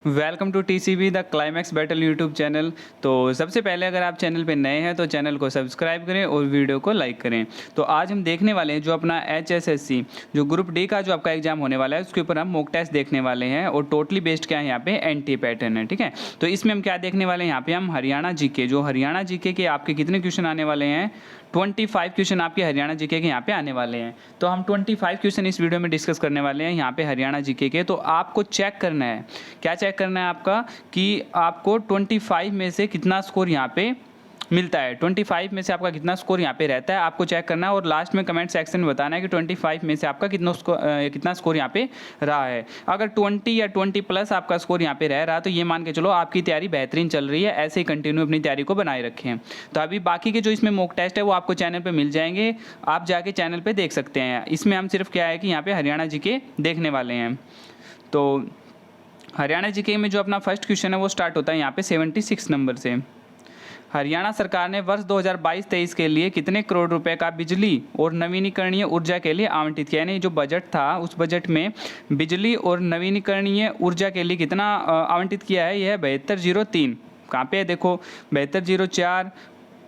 Welcome to TCB the climax battle YouTube channel. तो सबसे पहले अगर आप चैनल पे नए हैं तो चैनल को सब्सक्राइब करें और वीडियो को लाइक करें। तो आज हम देखने वाले हैं जो अपना HSSC जो ग्रुप डी का जो आपका एग्जाम होने वाला है उसके ऊपर हम मॉक टेस्ट देखने वाले हैं और टोटली बेस्ड क्या है यहाँ पे एनटी पैटर्न है। ठीक है, तो इसमें हम क्या देखने वाले हैं, यहाँ पे हम हरियाणा जीके जो हरियाणा जीके के आपके कितने क्वेश्चन आने वाले हैं, 25 क्वेश्चन आपके हरियाणा जीके के यहाँ पे आने वाले हैं। तो हम 25 क्वेश्चन इस वीडियो में डिस्कस करने वाले हैं यहाँ पे हरियाणा जीके के। तो आपको चेक करना है, क्या चेक करना है आपका, कि आपको 25 में से कितना स्कोर यहाँ पे मिलता है, 25 में से आपका कितना स्कोर यहाँ पे रहता है आपको चेक करना है और लास्ट में कमेंट सेक्शन में बताना है कि 25 में से आपका कितना स्कोर यहाँ पे रहा है। अगर 20 या 20 प्लस आपका स्कोर यहाँ पे रह रहा है तो ये मान के चलो आपकी तैयारी बेहतरीन चल रही है, ऐसे ही कंटिन्यू अपनी तैयारी को बनाए रखें। तो अभी बाकी के जो इसमें मॉक टेस्ट है वो आपको चैनल पर मिल जाएंगे, आप जाके चैनल पर देख सकते हैं। इसमें हम सिर्फ क्या है कि यहाँ पे हरियाणा जीके देखने वाले हैं। तो हरियाणा जीके में जो अपना फर्स्ट क्वेश्चन है वो स्टार्ट होता है यहाँ पे 76 नंबर से। हरियाणा सरकार ने वर्ष 2022-23 के लिए कितने करोड़ रुपए का बिजली और नवीनीकरणीय ऊर्जा के लिए आवंटित किया, यानी जो बजट था उस बजट में बिजली और नवीनीकरणीय ऊर्जा के लिए कितना आवंटित किया है। यह है 7203। कहाँ पे है देखो, 7204,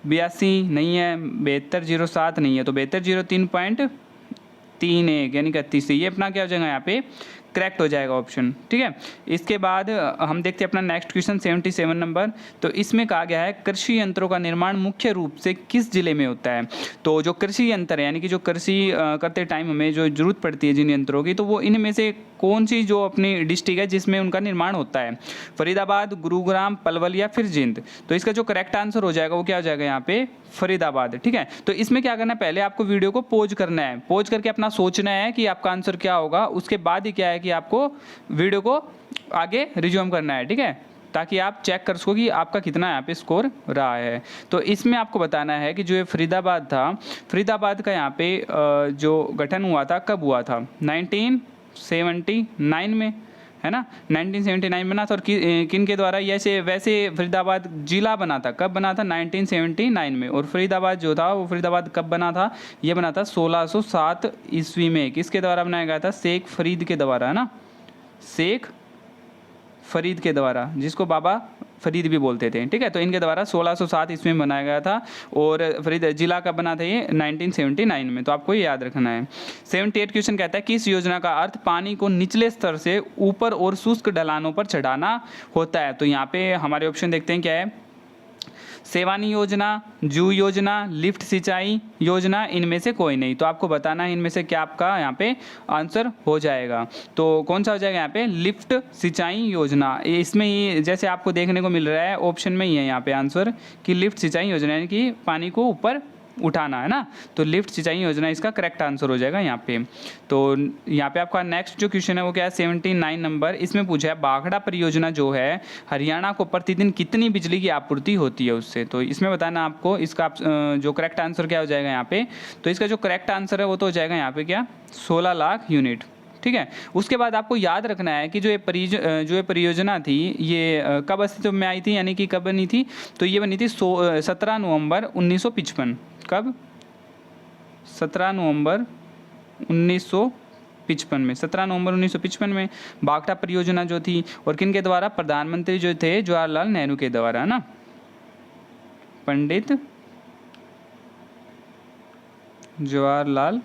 82 नहीं है, 7207 नहीं है, तो 7203.31 यानी 31 ये अपना क्या हो जाएगा यहाँ पे करेक्ट हो जाएगा ऑप्शन। ठीक है, इसके बाद हम देखते हैं अपना नेक्स्ट क्वेश्चन 77 नंबर। तो इसमें कहा गया है कृषि यंत्रों का निर्माण मुख्य रूप से किस जिले में होता है। तो जो कृषि यंत्र है यानी कि जो कृषि करते टाइम हमें जो जरूरत पड़ती है जिन यंत्रों की, तो वो इनमें से कौन सी जो अपनी डिस्ट्रिक्ट है जिसमें उनका निर्माण होता है, फरीदाबाद, गुरुग्राम, पलवल या फिर जिंद। तो इसका जो करेक्ट आंसर हो जाएगा वो क्या हो जाएगा यहाँ पे फरीदाबाद। ठीक है, तो इसमें क्या करना है, पहले आपको वीडियो को पॉज करना है, पॉज करके अपना सोचना है कि आपका आंसर क्या होगा, उसके बाद ही क्या है कि आपको वीडियो को आगे रिज्यूम करना है। ठीक है, ताकि आप चेक कर सको कि आपका कितना यहाँ पे स्कोर रहा है। तो इसमें आपको बताना है कि जो ये फरीदाबाद था, फरीदाबाद का यहाँ पे जो गठन हुआ था कब हुआ था, 1979 में, है ना, 1979 बना था। और किन के द्वारा, ऐसे वैसे फरीदाबाद जिला बना था, कब बना था, 1979 में। और फरीदाबाद जो था वो फरीदाबाद कब बना था, ये बना था 1607 ईस्वी में। किसके द्वारा बनाया गया था, शेख फरीद के द्वारा, है ना, शेख फरीद के द्वारा, जिसको बाबा फरीद भी बोलते थे। ठीक है, तो इनके द्वारा 1607 ईस्वी में बनाया गया था और फरीद जिला का बना था ये 1979 में। तो आपको ये याद रखना है। 78 क्वेश्चन कहता है किस योजना का अर्थ पानी को निचले स्तर से ऊपर और शुष्क ढलानों पर चढ़ाना होता है। तो यहाँ पे हमारे ऑप्शन देखते हैं क्या है, सेवानी योजना, जू योजना, लिफ्ट सिंचाई योजना, इनमें से कोई नहीं। तो आपको बताना है इनमें से क्या आपका यहाँ पे आंसर हो जाएगा। तो कौन सा हो जाएगा यहाँ पे, लिफ्ट सिंचाई योजना। इसमें ही जैसे आपको देखने को मिल रहा है ऑप्शन में ही है यहाँ पे आंसर कि लिफ्ट सिंचाई योजना, यानी कि पानी को ऊपर उठाना, है ना, तो लिफ्ट सिंचाई योजना इसका करेक्ट आंसर हो जाएगा यहाँ पे। तो यहाँ पे आपका नेक्स्ट जो क्वेश्चन है वो क्या है, 79 नंबर। इसमें पूछा है बाघड़ा परियोजना जो है हरियाणा को प्रतिदिन कितनी बिजली की आपूर्ति होती है उससे। तो इसमें बताना आपको इसका जो करेक्ट आंसर क्या हो जाएगा यहाँ पे। तो इसका जो करेक्ट आंसर है वो तो हो जाएगा यहाँ पे क्या, 16 लाख यूनिट। ठीक है, उसके बाद आपको याद रखना है कि जो ये परियोजना थी ये कब अस्तित्व में आई थी, यानी कि कब बनी थी। तो ये बनी थी 17 नवंबर 1955। कब, 17 नवंबर 1955 में, 17 नवंबर 1955 में बाघड़ा परियोजना जो थी। और किन के द्वारा, प्रधानमंत्री जो थे जवाहरलाल नेहरू के द्वारा, है ना, पंडित जवाहरलाल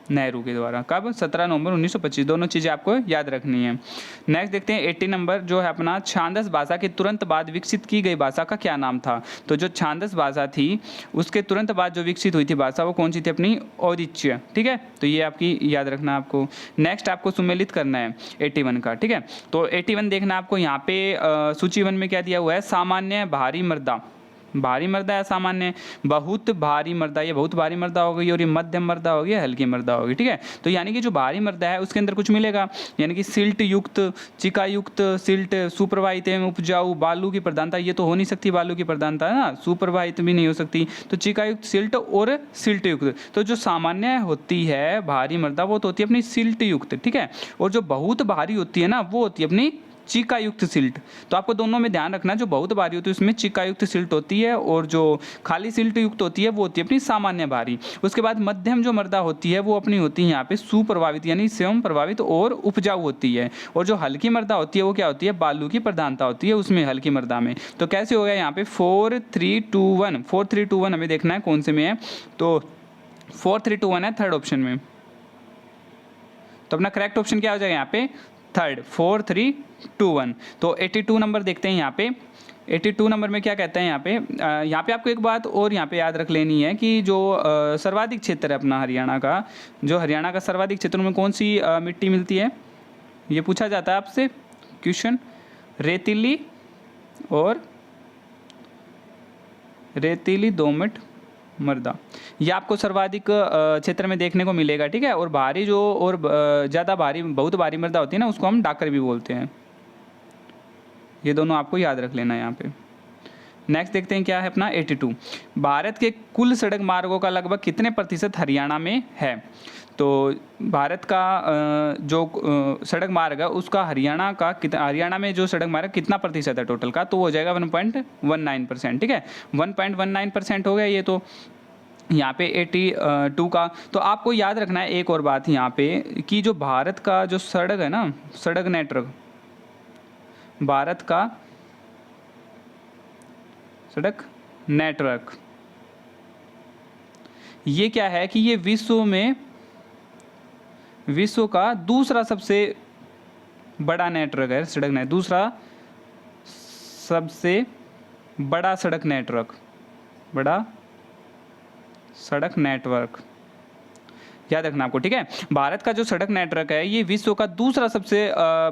नेहरू के द्वारा। कब, 17 नवंबर 1925। दोनों चीज़ें आपको याद रखनी है। नेक्स्ट देखते हैं 80 नंबर जो है अपना, छांदस भाषा के तुरंत बाद विकसित की गई भाषा का क्या नाम था। तो जो छांदस भाषा थी उसके तुरंत बाद जो विकसित हुई थी भाषा वो कौन सी थी, अपनी औदिच्य। ठीक है, तो ये आपकी याद रखना आपको। नेक्स्ट आपको सुमेलित करना है 81 का। ठीक है, तो 81 देखना आपको यहाँ पे सूची 1 में क्या दिया हुआ है, सामान्य, भारी मर्दा, भारी मर्दा या सामान्य, बहुत भारी मर्दा, ये बहुत भारी मर्दा हो गई, और ये मध्यम मर्दा होगी, हल्की मर्दा होगी। ठीक है, तो यानी कि जो भारी मर्दा है उसके अंदर कुछ मिलेगा, यानी कि सिल्ट युक्त, चिका युक्त, सिल्ट, सुप्रवाहित एवं उपजाऊ, बालू की प्रधानता, ये तो हो नहीं सकती बालू की प्रधानता, है ना, सुप्रवाहित भी नहीं हो सकती। तो चिका युक्त, सिल्ट और सिल्ट युक्त। तो जो सामान्य होती है भारी मर्दा वो तो होती है अपनी सिल्ट युक्त। ठीक है, और जो बहुत भारी होती है ना वो होती है अपनी चिका युक्त सिल्ट। तो आपको दोनों में ध्यान रखना, जो बहुत भारी होती है उसमें चिका युक्त सिल्ट होती है, और जो खाली सिल्ट युक्त होती है वो होती है अपनी सामान्य भारी। उसके बाद मध्यम जो मृदा होती है वो अपनी होती है यहाँ पे सुप्रभावित यानी स्वयं प्रभावित और उपजाऊ होती है। और जो हल्की मृदा होती है वो क्या होती है, बालू की प्रधानता होती है उसमें, हल्की मृदा में। तो कैसे हो गया यहाँ पे 4 3 2 1, 4 3 2 1 हमें देखना है कौन से में है, तो 4 3 2 1 है थर्ड ऑप्शन में। तो अपना करेक्ट ऑप्शन क्या हो जाएगा यहाँ पे, थर्ड, 4 3 2 1। तो 82 नंबर देखते हैं यहाँ पे। 82 नंबर में क्या कहते हैं यहाँ पे आपको एक बात और यहाँ पे याद रख लेनी है कि जो सर्वाधिक क्षेत्र है अपना हरियाणा का, जो हरियाणा का सर्वाधिक क्षेत्रों में कौन सी मिट्टी मिलती है, ये पूछा जाता है आपसे क्वेश्चन। रेतीली दोमट मृदा, ये आपको सर्वाधिक क्षेत्र में देखने को मिलेगा, ठीक है। और भारी जो और ज़्यादा भारी, बहुत भारी मृदा होती है ना, उसको हम डाकर भी बोलते हैं। ये दोनों आपको याद रख लेना है यहाँ पे। नेक्स्ट देखते हैं क्या है अपना 82। भारत के कुल सड़क मार्गों का लगभग कितने प्रतिशत हरियाणा में है। तो भारत का जो सड़क मार्ग है उसका हरियाणा में जो सड़क मार्ग कितना प्रतिशत है टोटल का, तो वो हो जाएगा 1.19%, ठीक है। 1.19% हो गया ये। तो यहाँ पे 82 का, तो आपको याद रखना है एक और बात यहाँ पे कि जो भारत का जो सड़क है ना, सड़क नेटवर्क, भारत का सड़क नेटवर्क, ये क्या है कि ये विश्व का दूसरा सबसे बड़ा नेटवर्क है, सड़क नेटवर्क, दूसरा सबसे बड़ा सड़क नेटवर्क, याद रखना आपको, ठीक है। भारत का जो सड़क नेटवर्क है ये विश्व का दूसरा सबसे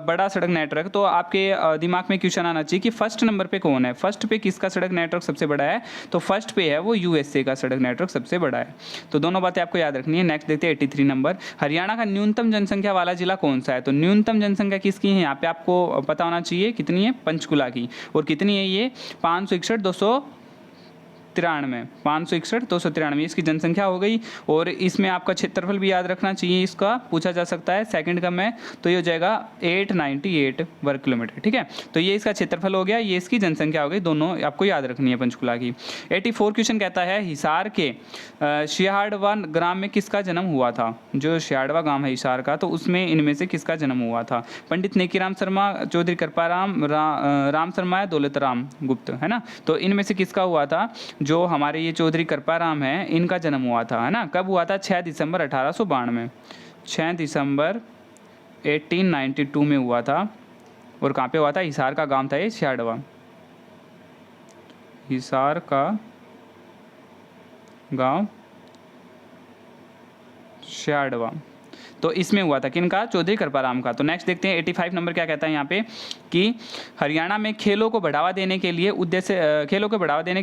बड़ा सड़क नेटवर्क। तो आपके दिमाग में क्वेश्चन आना चाहिए कि फर्स्ट नंबर पे कौन है, फर्स्ट पे किसका सड़क नेटवर्क सबसे बड़ा है, तो फर्स्ट पे है वो यूएसए का सड़क नेटवर्क सबसे बड़ा है। तो दोनों बातें आपको याद रखनी है। नेक्स्ट देखते हैं 83 नंबर, हरियाणा का न्यूनतम जनसंख्या वाला जिला कौन सा है। तो न्यूनतम जनसंख्या किसकी है यहाँ पे आपको पता होना चाहिए, कितनी है, पंचकुला की। और कितनी है ये, 561 293 इसकी जनसंख्या हो गई। और इसमें आपका क्षेत्रफल भी याद रखना चाहिए, इसका पूछा जा सकता है सेकंड का में, तो ये हो जाएगा 898 वर्ग किलोमीटर, ठीक है। तो ये इसका क्षेत्रफल हो गया, ये इसकी जनसंख्या हो गई, दोनों आपको याद रखनी है पंचकुला की। 84 क्वेश्चन कहता है हिसार के शियाड़वा ग्राम में किसका जन्म हुआ था। जो शियाड़वा गांव है हिसार का, तो उसमें इनमें से किसका जन्म हुआ था। पंडित नेकीराम शर्मा, चौधरी कृपाराम, राम शर्मा, दौलत राम गुप्त, है ना। तो इनमें से किसका हुआ था, जो हमारे ये चौधरी कृपाराम हैं इनका जन्म हुआ था, है ना। कब हुआ था, 6 दिसंबर 1892, 6 दिसंबर 1892 में हुआ था। और कहाँ पे हुआ था, हिसार का गांव था ये शियाड़वा, हिसार का गांव शियाड़वा, तो इसमें हुआ था किनका, चौधरी कृपाराम का। तो नेक्स्ट देखते हैं 85 नंबर क्या कहता है यहाँ पे कि हरियाणा में खेलों को बढ़ावा देने के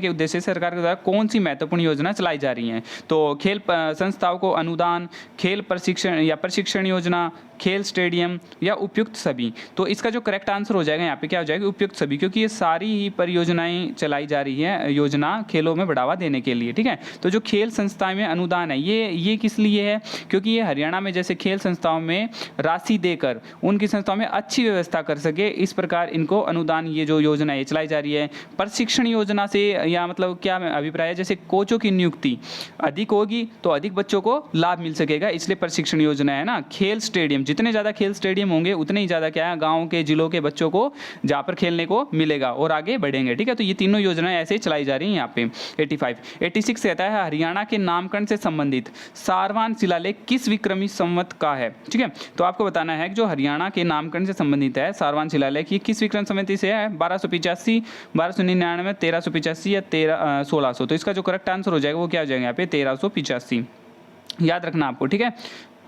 उद्देश्य से सरकार के द्वारा कौन सी महत्वपूर्ण योजना चलाई जा रही है। तो खेल संस्थाओं को अनुदान, खेल प्रशिक्षण योजना, खेल स्टेडियम या उपयुक्त सभी। तो इसका जो करेक्ट आंसर हो जाएगा यहाँ पे क्या हो जाएगा, उपयुक्त सभी, क्योंकि ये सारी ही परियोजनाएं चलाई जा रही है, योजना खेलों में बढ़ावा देने के लिए, ठीक है। तो जो खेल संस्थाएं में अनुदान है ये किस लिए है, क्योंकि ये हरियाणा में जैसे खेल संस्थाओं में राशि देकर उनकी संस्थाओं में अच्छी व्यवस्था कर सके, इस प्रकार इनको अनुदान, ये जो योजना है चलाई जा रही है। प्रशिक्षण योजना से या मतलब क्या अभिप्राय है, जैसे कोचों की नियुक्ति अधिक होगी तो अधिक बच्चों को लाभ मिल सकेगा, इसलिए प्रशिक्षण योजना है ना। खेल स्टेडियम, जितने ज़्यादा खेल स्टेडियम होंगे उतने ही ज़्यादा क्या है, गाँव के जिलों के बच्चों को जहाँ पर खेलने को मिलेगा और आगे बढ़ेंगे, ठीक है। तो ये तीनों योजनाएं ऐसे ही चलाई जा रही हैं यहाँ पे। 86 कहता है हरियाणा के नामकरण से संबंधित सारवान शिलालेख किस विक्रमी संवत का है, ठीक है। तो आपको बताना है कि जो हरियाणा के नामकरण से संबंधित है सारवान शिलालेख, ये किस विक्रम संवत से है, 1285, 1299, 1385 या 1600। तो इसका जो करेक्ट आंसर हो जाएगा वो क्या हो जाएगा यहाँ पे, 1385, याद रखना आपको, ठीक है,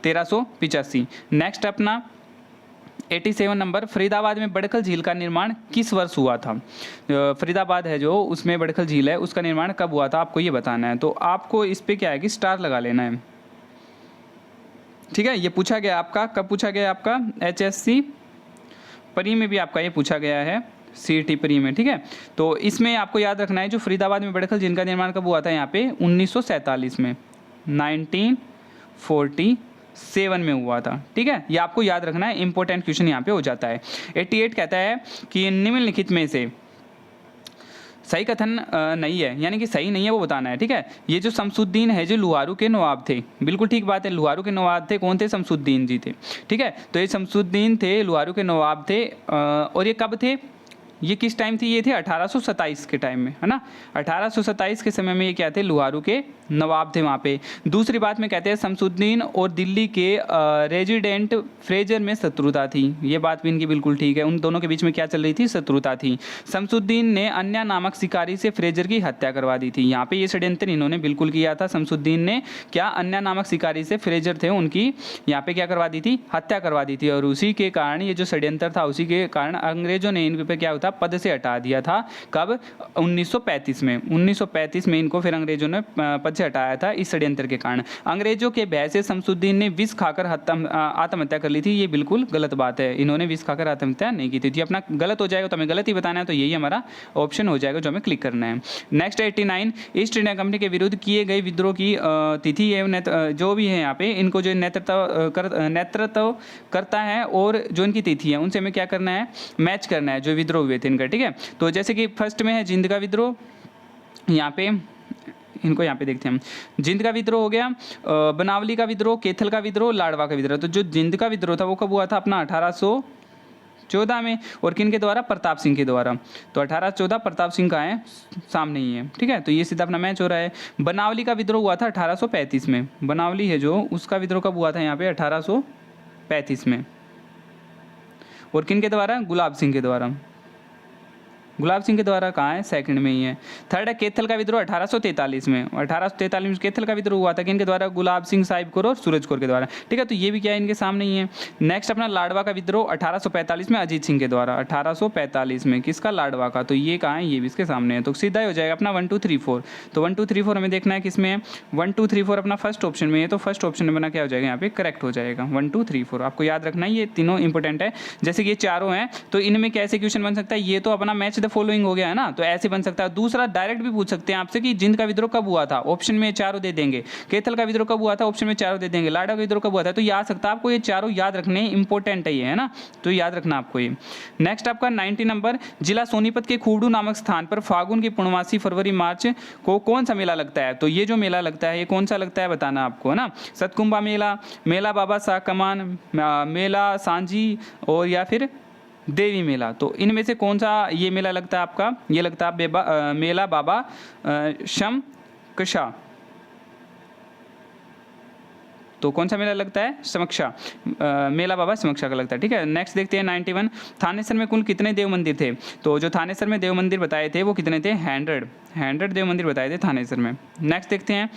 1385। नेक्स्ट अपना 87 नंबर, फरीदाबाद में बड़खल झील का निर्माण किस वर्ष हुआ था। फरीदाबाद है जो, उसमें बड़खल झील है, उसका निर्माण कब हुआ था आपको ये बताना है। तो आपको इस पे क्या है कि स्टार लगा लेना है, ठीक है। ये पूछा गया आपका, कब पूछा गया आपका, HSC प्री में भी आपका ये पूछा गया है, CET प्री में, ठीक है। तो इसमें आपको याद रखना है जो फरीदाबाद में बड़खल झील का निर्माण कब हुआ था यहाँ पे, 1947 में, 1947 1987 में हुआ था। ठीक है, ये आपको याद रखना है, इंपॉर्टेंट क्वेश्चन यहाँ पे हो जाता है। 88 कहता है कि निम्नलिखित में से सही कथन नहीं है, यानी कि सही नहीं है वो बताना है। ठीक है, ये जो शमसुद्दीन है जो लुहारू के नवाब थे, बिल्कुल ठीक बात है, लुहारू के नवाब थे, कौन थे? शमसुद्दीन जी थे। ठीक है, तो ये शमसुद्दीन थे, लुहारू के नवाब थे, और ये कब थे? ये किस टाइम थी? ये थे 1827 के टाइम में, है ना। 1827 के समय में ये क्या थे? लुहारू के नवाब थे वहाँ पे। दूसरी बात में कहते हैं शमसुद्दीन और दिल्ली के रेजिडेंट फ्रेजर में शत्रुता थी, ये बात भी इनकी बिल्कुल ठीक है, उन दोनों के बीच में क्या चल रही थी? शत्रुता थी। शमसुद्दीन ने अन्या नामक शिकारी से फ्रेजर की हत्या करवा दी थी, यहाँ पे ये षड्यंत्र इन्होंने बिल्कुल किया था। शमसुद्दीन ने क्या? अन्या नामक शिकारी से फ्रेजर थे उनकी यहाँ पे क्या करवा दी थी? हत्या करवा दी थी, और उसी के कारण ये जो षड्यंत्र था, उसी के कारण अंग्रेजों ने इन पे क्या होता पद से हटा दिया था। कब? 1935 में। 1935 में इनको फिर अंग्रेजों ने पद से हटाया था इस षड्यंत्र के कारण। अंग्रेजों के भय से शमसुद्दीन ने विष खाकर आत्महत्या कर ली थी, ये बिल्कुल गलत बात है, इन्होंने विष खाकर आत्महत्या नहीं की थी। ये अपना गलत हो जाएगा तो हमें गलत ही बताना है, तो यही हमारा ऑप्शन हो जाएगा जो हमें क्लिक करना है। नेक्स्ट 89, ईस्ट इंडिया कंपनी के विरुद्ध किए गए विद्रोह की तिथि है, जो भी है यहाँ पे इनको जो नेतृत्व करता है और जो इनकी तिथि है उनसे हमें क्या करना है? मैच करना है जो विद्रोह हुए थे इनका। ठीक है, तो जैसे कि फर्स्ट में है जिंद का विद्रोह, यहाँ पे इनको यहाँ पे देखते हैं हम। जिंद का विद्रोह हो गया, बनावली का विद्रोह, कैथल का विद्रोह, लाडवा का विद्रोह। तो जो जिंद का विद्रोह था वो कब हुआ था? अपना 1814 में, और किन के द्वारा? प्रताप सिंह के द्वारा। तो 1814 प्रताप सिंह का है, सामने ही है। ठीक है, तो ये सीधा अपना मैच हो रहा है। बनावली का विद्रोह हुआ था 1835 में, बनावली है जो, उसका विद्रोह कब हुआ था? यहाँ पे 1835 में, और किन के द्वारा? गुलाब सिंह के द्वारा। गुलाब सिंह के द्वारा कहाँ है? सेकंड में ही है। थर्ड है कैथल का विद्रोह 1843 में, 1843 में कैथल का विद्रोह हुआ था, किन के द्वारा? गुलाब सिंह साहिब कौर और सूरज कौर के द्वारा। ठीक है, तो ये भी क्या है? इनके सामने ही है। नेक्स्ट अपना लाडवा का विद्रोह 1845 में अजीत सिंह के द्वारा, 1845 में किसका? लाडवा का। तो ये कहाँ है? ये भी इसके सामने है, तो सीधा ही हो जाएगा अपना 1 2 3 4। तो 1 2 3 4 हमें देखना है किसमें है? 1 2 3 4 अपना फर्स्ट ऑप्शन में है, तो फर्स्ट ऑप्शन में बना क्या हो जाएगा? यहाँ पे करेक्ट हो जाएगा 1 2 3 4। आपको याद रखना है ये तीनों इंपॉर्टेंट है। जैसे कि ये चारों हैं, तो इनमें कैसे क्वेश्चन बन सकता है? ये तो अपना मैच द फॉलोइंग हो गया है ना, तो ऐसे बन सकता है। दूसरा डायरेक्ट भी पूछ सकते हैं आपसे कि जिंद का विद्रोह कब हुआ था, ऑप्शन में चारों दे देंगे। कैथल का विद्रोह कब हुआ था, ऑप्शन में चारों दे देंगे। लाडवा का विद्रोह कब हुआ था, तो ये आ सकता है। आपको ये चारों याद रखने इंपॉर्टेंट है ये, है ना, तो याद रखना आपको ये। नेक्स्ट आपका 90 नंबर, जिला सोनीपत के खूडू नामक स्थान पर फागुन की पूर्णमासी फरवरी मार्च को कौन सा मेला लगता है? तो ये जो मेला लगता है ये कौन सा लगता है बताना आपको, है ना। सतकुंभा मेला, मेला बाबा शाह कमान, मेला सांझी, और या फिर देवी मेला। तो इनमें से कौन सा ये मेला लगता है आपका? ये लगता है मेला बाबा शमकशा। तो कौन सा मेला लगता है? समीक्षा, मेला बाबा समीक्षा का लगता है। ठीक है, नेक्स्ट देखते हैं 91, थानेसर में कुल कितने देव मंदिर थे? तो जो थानेसर में देव मंदिर बताए थे वो कितने थे? 100 देव मंदिर बताए थे थानेसर में। नेक्स्ट देखते हैं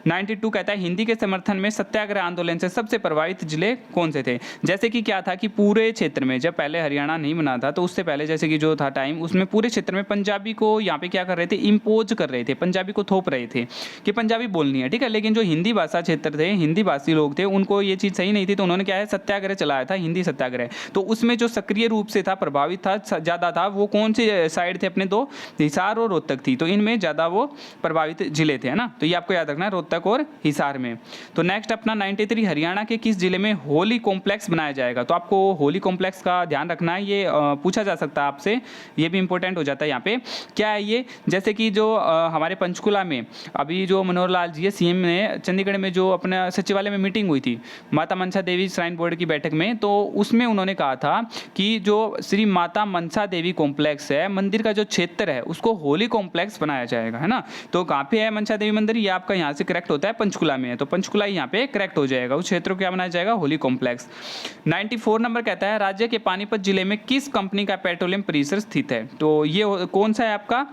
92, कहता है हिंदी के समर्थन में सत्याग्रह आंदोलन से सबसे प्रभावित जिले कौन से थे? जैसे कि क्या था कि पूरे क्षेत्र में, जब पहले हरियाणा नहीं बना था तो उससे पहले जैसे कि जो था टाइम, उसमें पूरे क्षेत्र में पंजाबी को यहाँ पे क्या कर रहे थे? इम्पोज कर रहे थे, पंजाबी को थोप रहे थे कि पंजाबी बोलनी है। ठीक है, लेकिन जो हिंदी भाषा क्षेत्र थे, हिंदी भाषी लोग थे, उनको ये चीज़ सही नहीं थी, तो उन्होंने क्या है? सत्याग्रह चलाया था, हिंदी सत्याग्रह। तो उसमें जो सक्रिय रूप से था, प्रभावित था, ज़्यादा था, वो कौन से साइड थे? अपने दो, हिसार और रोहतक थी। तो इनमें ज़्यादा वो प्रभावित जिले थे, है ना, तो ये आपको याद रखना है, रोहतक और हिसार में। तो नेक्स्ट अपना 93, हरियाणा के किस जिले में होली कॉम्प्लेक्स बनाया जाएगा? तो आपको होली कॉम्प्लेक्स का ध्यान रखना है, ये पूछा जा सकता है आपसे, ये भी इंपॉर्टेंट हो जाता है यहाँ पे। क्या है ये? जैसे कि जो हमारे पंचकुला में अभी जो मनोहर लाल जी है, सीएम ने चंडीगढ़ में जो अपना सचिवालय में मीटिंग हुई थी माता मनसा देवी श्राइन बोर्ड की बैठक में, तो उसमें उन्होंने कहा था कि जो श्री माता मनसा देवी कॉम्प्लेक्स है, मंदिर का जो क्षेत्र है उसको होली कॉम्प्लेक्स बनाया जाएगा, है ना। तो कहाँ पे है मनसा देवी मंदिर? ये आपका यहाँ से करेक्ट होता है, पंचकुला में है, तो पंचकुला यहाँ पे करेक्ट हो जाएगा। उस क्षेत्र को क्या बनाया जाएगा? होली कॉम्प्लेक्स। 94 नंबर कहता है राज्य के पानीपत जिले में किस कंपनी का पेट्रोलियम परिसर स्थित है? तो ये कौन सा है आपका?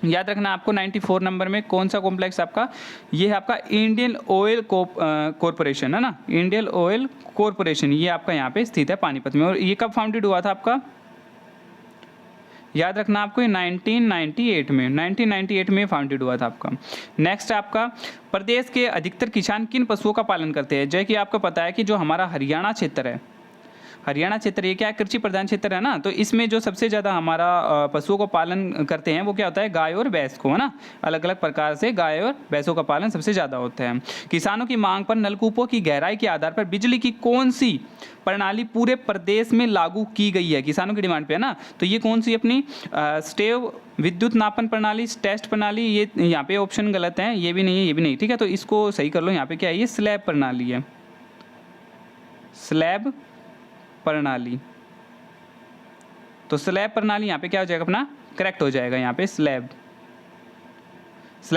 याद रखना आपको 94 नंबर में कौन सा कॉम्प्लेक्स आपका? ये है आपका इंडियन ऑयल कॉरपोरेशन, है ना, इंडियन ऑयल कॉरपोरेशन, ये आपका यहाँ पे स्थित है पानीपत में। और ये कब फाउंडेड हुआ था आपका? याद रखना आपको 1998 में, 1998 में फाउंडेड हुआ था आपका। नेक्स्ट आपका प्रदेश के अधिकतर किसान किन पशुओं का पालन करते हैं? जैसे कि आपको पता है कि जो हमारा हरियाणा क्षेत्र है हरियाणा क्षेत्र ये क्या है, कृषि प्रधान क्षेत्र है ना, तो इसमें जो सबसे ज़्यादा हमारा पशुओं को पालन करते हैं वो क्या होता है, गाय और भैंस को, है ना। अलग अलग प्रकार से गाय और भैंसों का पालन सबसे ज़्यादा होता है। किसानों की मांग पर नलकूपों की गहराई के आधार पर बिजली की कौन सी प्रणाली पूरे प्रदेश में लागू की गई है, किसानों की डिमांड पे, है ना। तो ये कौन सी अपनी स्टेव विद्युत नापन प्रणाली, टेस्ट प्रणाली, ये यहाँ पे ऑप्शन गलत है, ये भी नहीं है, ये भी नहीं, ठीक है। तो इसको सही कर लो, यहाँ पे क्या है, ये स्लैब प्रणाली है, स्लैब प्रणाली। तो स्लैब प्रणाली यहाँ पे क्या हो जाएगा, अपना करेक्ट हो जाएगा यहाँ पे, स्लैब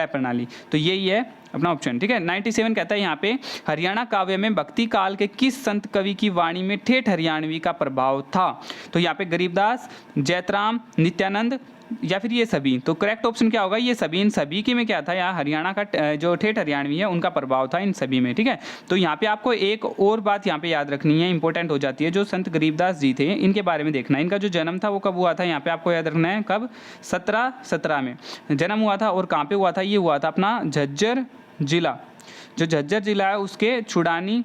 प्रणाली। तो यही है अपना ऑप्शन, ठीक है। 97 कहता है यहाँ पे, हरियाणा काव्य में भक्ति काल के किस संत कवि की वाणी में ठेठ हरियाणवी का प्रभाव था। तो यहाँ पे गरीबदास, जैतराम, नित्यानंद या फिर ये सभी। तो करेक्ट ऑप्शन क्या होगा, ये सभी। इन सभी के में क्या था, यहाँ हरियाणा का जो ठेठ हरियाणवी है उनका प्रभाव था इन सभी में, ठीक है। तो यहाँ पे आपको एक और बात यहाँ पे याद रखनी है, इंपॉर्टेंट हो जाती है। जो संत गरीबदास जी थे इनके बारे में देखना है, इनका जो जन्म था वो कब हुआ था, यहाँ पे आपको याद रखना है, कब, 1717 में जन्म हुआ था। और कहाँ पे हुआ था, ये हुआ था अपना झज्जर जिला, जो झज्जर जिला है उसके छुड़ानी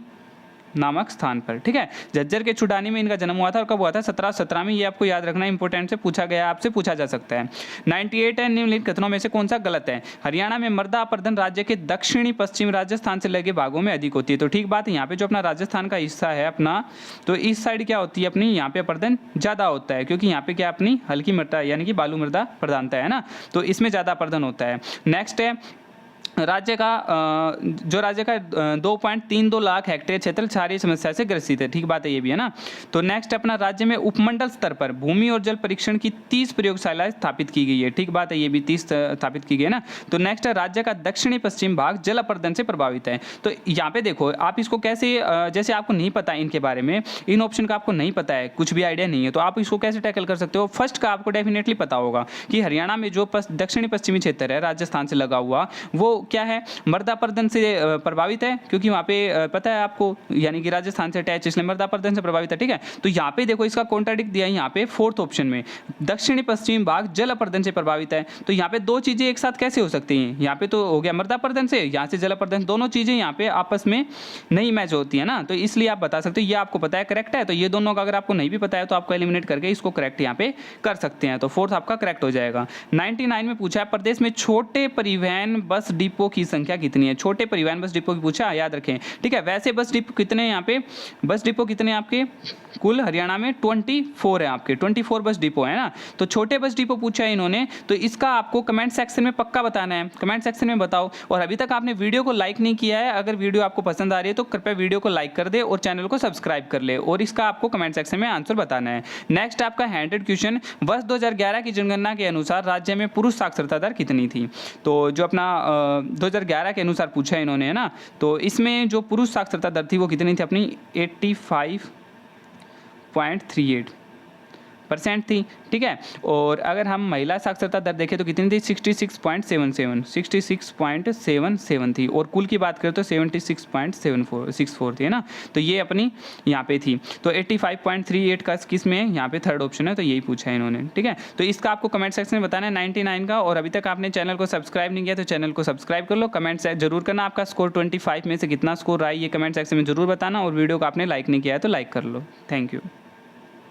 नामक स्थान पर, ठीक है। झज्जर के छुड़ानी में इनका जन्म हुआ था। और कब हुआ था, 1717 में। ये आपको याद रखना, इंपॉर्टेंट से पूछा गया, आपसे पूछा जा सकता है। 98 है, निम्नलिखित कथनों में से कौन सा गलत है। हरियाणा में मर्दा अपर्दन राज्य के दक्षिणी पश्चिम राजस्थान से लगे भागों में अधिक होती है। तो ठीक बात है, यहाँ पे जो अपना राजस्थान का हिस्सा है अपना, तो इस साइड क्या होती है अपनी, यहाँ पे अपर्दन ज़्यादा होता है, क्योंकि यहाँ पे क्या अपनी हल्की मृदा यानी कि बालू मृदा प्रधानता है ना, तो इसमें ज़्यादा अपर्दन होता है। नेक्स्ट है, राज्य का 2.32 लाख हेक्टेयर क्षेत्र क्षारीय समस्या से ग्रसित है। ठीक बात है, ये भी है ना। तो नेक्स्ट अपना, राज्य में उपमंडल स्तर पर भूमि और जल परीक्षण की 30 प्रयोगशालाएं स्थापित की गई है। ठीक बात है, ये भी 30 स्थापित की गई है ना। तो नेक्स्ट है, राज्य का दक्षिणी पश्चिम भाग जल अपर्दन से प्रभावित है। तो यहाँ पे देखो आप इसको कैसे, जैसे आपको नहीं पता इनके बारे में, इन ऑप्शन का आपको नहीं पता है, कुछ भी आइडिया नहीं है, तो आप इसको कैसे टैकल कर सकते हो। फर्स्ट का आपको डेफिनेटली पता होगा कि हरियाणा में जो दक्षिणी पश्चिमी क्षेत्र है राजस्थान से लगा हुआ, वो क्या है, मृदा अपर्दन से प्रभावित है, क्योंकि वहाँ पे पता है आपको, यानी कि राजस्थान से अटैच, इसलिए मृदा अपर्दन से प्रभावित है, ठीक है। तो यहाँ पे देखो इसका कॉन्ट्राडिक्ट दिया है, यहाँ पे फोर्थ ऑप्शन में दक्षिणी पश्चिमी भाग जल अपर्दन से प्रभावित है। तो यहाँ पे दो चीजें एक साथ कैसे हो सकती हैं, यहाँ पे तो हो गया मृदा अपर्दन से, यहाँ से जल अपर्दन, दोनों चीजें यहाँ पे आपस में नहीं मैच होती है ना, तो इसलिए आप बता सकते हो ये आपको पता है करेक्ट है। तो ये दोनों का अगर आपको नहीं भी पता है तो आपको एलिमिनेट करके इसको करेक्ट यहाँ पे कर सकते हैं, तो फोर्थ आपका करेक्ट हो जाएगा। 99 में पूछा है, प्रदेश में छोटे परिवहन बस डिपो की संख्या कितनी है। छोटे परिवहन बस डिपो की पूछा, याद रखें, ठीक है। वैसे बस डिपो कितने हैं यहाँ पे, बस डिपो कितने आपके कुल हरियाणा में 24 है आपके, 24 बस डिपो है ना। तो छोटे बस डिपो पूछा है इन्होंने, तो इसका आपको कमेंट सेक्शन में पक्का बताना है, कमेंट सेक्शन में बताओ। और अभी तक आपने वीडियो को लाइक नहीं किया है, अगर वीडियो आपको पसंद आ रही है तो कृपया वीडियो को लाइक कर दे और चैनल को सब्सक्राइब कर ले, और इसका आपको कमेंट सेक्शन में आंसर बताना है। नेक्स्ट आपका 100 क्वेश्चन, वर्ष 2011 की जनगणना के अनुसार राज्य में पुरुष साक्षरता दर कितनी थी। तो जो अपना 2011 के अनुसार पूछा है इन्होंने, है ना, तो इसमें जो पुरुष साक्षरता दर थी वो कितनी थी अपनी, 85.38% थी, ठीक है। और अगर हम महिला साक्षरता दर देखें तो कितनी थी, 66.77 थी। और कुल की बात करें तो 76.64 थी, है ना। तो ये अपनी यहाँ पे थी। तो 85.38 का किस में, यहाँ पे थर्ड ऑप्शन है, तो यही पूछा है इन्होंने, ठीक है। तो इसका आपको कमेंट सेक्शन में बताना है 99 का। और अभी तक आपने चैनल को सब्सक्राइब नहीं किया तो चैनल को सब्सक्राइब कर लो। कमेंट जरूर करना, आपका स्कोर 25 में से कितना स्कोर रहा है ये कमेंट सेक्शन में जरूर बताना। और वीडियो को आपने लाइक नहीं किया है तो लाइक कर लो। Thank you.